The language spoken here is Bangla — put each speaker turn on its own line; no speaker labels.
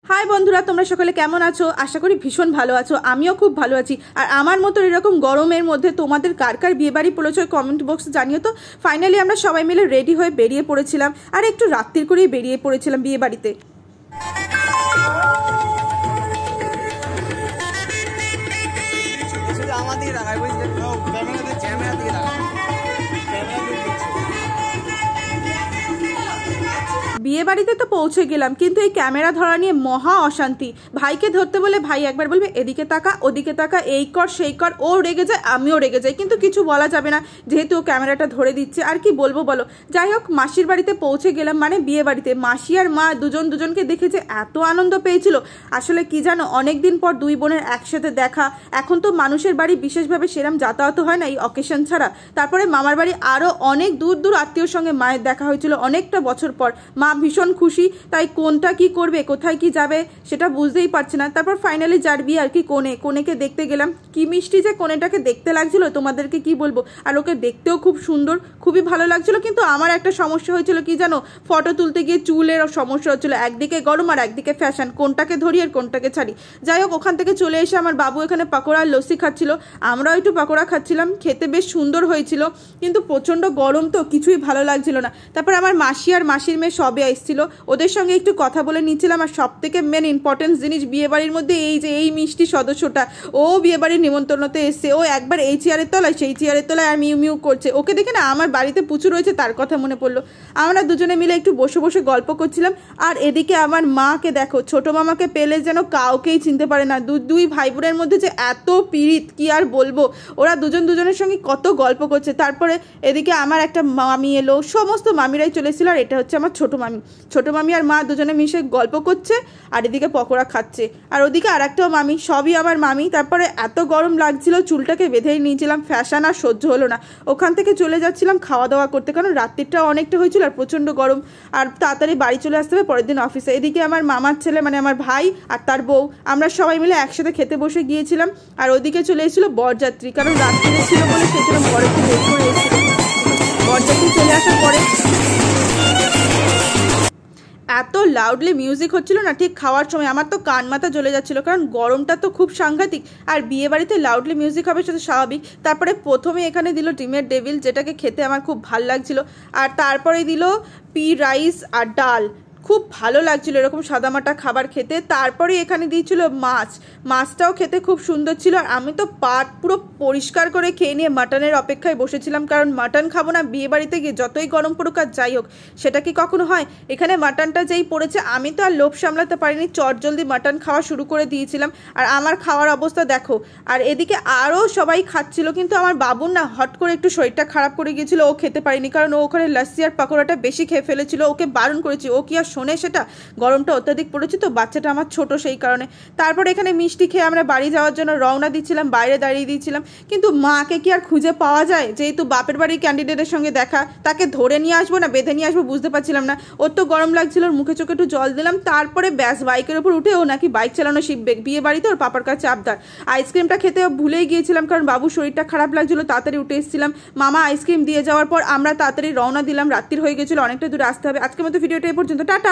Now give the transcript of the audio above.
हाई बंधुरा तुम्हारा सकले केमन आछो आशा करी भीषण भालो आछो आमिও खूब भालो आছি আর আমার মতো এরকম গরমের মধ্যে তোমাদের কার কার বিয়ে বাড়ি পড়েছে কমেন্ট বক্সে জানিও তো। ফাইনালি আমরা সবাই মিলে রেডি হয়ে বেরিয়ে পড়েছিলাম আর একটু রাত্রির করেই বেরিয়ে পড়েছিলাম বিয়ে বাড়িতে। বিয়ে বাড়িতে তো পৌঁছে গেলাম কিন্তু এই ক্যামেরা ধরা নিয়ে মহা অশান্তি। ভাইকে ধরতে বলে ভাই একবার বলবে এদিকে তাকা ওদিকে তাকা, এই কর সেই কর, ও রেগে যায় আমিও রেগে যাই, কিন্তু কিছু বলা যাবে না যেহেতু ও ক্যামেরাটা ধরে দিচ্ছে। আর কি বলবো বলো। যাই হোক মাসির বাড়িতে পৌঁছে গেলাম, মানে বিয়ে বাড়িতে। মাসি আর মা দুজনকে দেখে যে এত আনন্দ পেয়েছিল, আসলে কি জানো অনেকদিন পর দুই বোনের একসাথে দেখা। এখন তো মানুষের বাড়ি বিশেষভাবে সেরম যাতায়াত হয় না এই অকেশন ছাড়া। তারপরে মামার বাড়ি আরো অনেক দূর দূর আত্মীয়র সঙ্গে মায়ের দেখা হয়েছিল অনেকটা বছর পর। মা ভীষণ খুশি, তাই কোনটা কি করবে কোথায় কি যাবে সেটা বুঝতেই পারছে না। তারপর ফাইনালি যার বিয়ে আর কি কোনেকে দেখতে গেলাম। কি মিষ্টি যে কোনেটাকে দেখতে লাগছিল তোমাদেরকে কি বলবো। আর ওকে দেখতেও খুব সুন্দর, খুবই ভালো লাগছিল। কিন্তু আমার একটা সমস্যা হয়েছিল কি জানো, ফটো তুলতে গিয়ে চুলের সমস্যা হচ্ছিল, একদিকে গরম আর একদিকে ফ্যাশন, কোনটাকে ধরি আর কোনটাকে ছাড়ি। যাই হোক ওখান থেকে চলে এসে আমার বাবু এখানে পাকোড়া আর লস্যি খাচ্ছিল, আমরাও একটু পাকোড়া খাচ্ছিলাম। খেতে বেশ সুন্দর হয়েছিল কিন্তু প্রচন্ড গরম তো কিছুই ভালো লাগছিল না। তারপর আমার মাসি আর মাসির মেয়ে সবে এসেছিল, ওদের সঙ্গে একটু কথা বলে নিচ্ছিলাম। আর সব থেকে মেন ইম্পর্টেন্ট জিনিস বিয়ে বাড়ির মধ্যে এই যে এই মিষ্টি সদস্যটা, ও বিয়ে বাড়ির নিমন্ত্রণতে এসছে। ও একবার এই চেয়ারের তলায় সেই চেয়ারের তলায় আর মিউ মিউ করছে। ওকে দেখে না আমার বাড়িতে পুচু রয়েছে তার কথা মনে পড়লো। আমরা দুজনে মিলে একটু বসে বসে গল্প করছিলাম। আর এদিকে আমার মাকে দেখো, ছোট মামাকে পেলে যেন কাউকেই চিনতে পারে না। দুই ভাই বোনের মধ্যে যে এত পীড়িত কি আর বলবো। ওরা দুজনের সঙ্গে কত গল্প করছে। তারপরে এদিকে আমার একটা মামি এলো, সমস্ত মামিরাই চলে এসেছিল। আর এটা হচ্ছে আমার ছোট মামি আর মা দুজনে মিশে গল্প করছে আর এদিকে পকোড়া খাচ্ছে। আর ওদিকে আর একটাও মামি, সবই আমার মামি। তারপরে এত গরম লাগছিল চুলটাকে বেঁধেই নিয়েছিলাম, ফ্যাশন আর সহ্য হলো না। ওখান থেকে চলে যাচ্ছিলাম খাওয়া দাওয়া করতে, কারণ রাত্রিটা অনেকটা হয়েছিল আর প্রচণ্ড গরম। আর তাড়াতাড়ি বাড়ি চলে আসতে হবে পরের দিন অফিসে। এদিকে আমার মামার ছেলে মানে আমার ভাই আর তার বউ, আমরা সবাই মিলে একসাথে খেতে বসে গিয়েছিলাম। আর ওদিকে চলে এসেছিল বরযাত্রী, কারণ রাত্রিরে ছিল বলে সেজন্য বরকে বের করে এসেছিল। বরযাত্রী চলে আসার পরে এত লাউডলি মিউজিক হচ্ছিল না ঠিক খাওয়ার সময়, আমার তো কান মাথা জ্বলে যাচ্ছিল, কারণ গরমটা তো খুব সাংঘাতিক। আর বিয়ে বাড়িতে লাউডলি মিউজিক হবে সেটা স্বাভাবিক। তারপরে প্রথমে এখানে দিল ডিমের ডেভিল, যেটাকে খেতে আমার খুব ভাল লাগছিল। আর তারপরে দিল পি রাইস আর ডাল, খুব ভালো লাগছিল এরকম সাদামাটা খাবার খেতে। তারপরে এখানে দিয়েছিল মাছটাও খেতে খুব সুন্দর ছিল। আর আমি তো পাট পুরো পরিষ্কার করে খেয়ে নিয়ে মাটনের অপেক্ষায় বসেছিলাম, কারণ মাটন খাবো না বিয়ে বাড়িতে গিয়ে, যতই গরম পড়ুক আর যাই হোক। সেটা কি কখনো হয়? এখানে মাটনটা যেই পড়েছে আমি তো আর লোভ সামলাতে পারিনি, চটজলদি মাটন খাওয়া শুরু করে দিয়েছিলাম। আর আমার খাওয়ার অবস্থা দেখো। আর এদিকে আরও সবাই খাচ্ছিল, কিন্তু আমার বাবুর না হট করে একটু শরীরটা খারাপ করে গিয়েছিল, ও খেতে পারিনি, কারণ ও ওখানে লস্যি আর পাকোড়াটা বেশি খেয়ে ফেলেছিল। ওকে বারণ করেছি, ও কি আর শোনে সেটা, গরমটা অত্যাধিক পড়েছে তো, বাচ্চাটা আমার ছোট সেই কারণে। তারপর এখানে মিষ্টি খেয়ে আমরা বাড়ি যাওয়ার জন্য রওনা দিচ্ছিলাম, বাইরে দাঁড়িয়ে দিয়েছিলাম। কিন্তু মাকে কি আর খুঁজে পাওয়া যায়? যেহেতু বাপের বাড়ির ক্যান্ডিডেটের সঙ্গে দেখা, তাকে ধরে নিয়ে আসবো না বেঁধে নিয়ে আসবো বুঝতে পারছিলাম না। ওর তো গরম লাগছিল, ওর মুখে চোখে একটু জল দিলাম। তারপরে ব্যাস বাইকের উপর উঠে ও নাকি বাইক চালানো শিখবে। বিয়ে বাড়িতে ওর পাপার কাছে আবদার। আইসক্রিমটা খেতে ভুলেই গিয়েছিলাম, কারণ বাবুর শরীরটা খারাপ লাগছিল, তাড়াতাড়ি উঠে এসেছিলাম। মামা আইসক্রিম দিয়ে যাওয়ার পর আমরা তাড়াতাড়ি রওনা দিলাম, রাত্রির হয়ে গেছিলো, অনেকটা দূরে আসতে হবে। আজকের মতো ভিডিওটা এই পর্যন্ত, টাটা।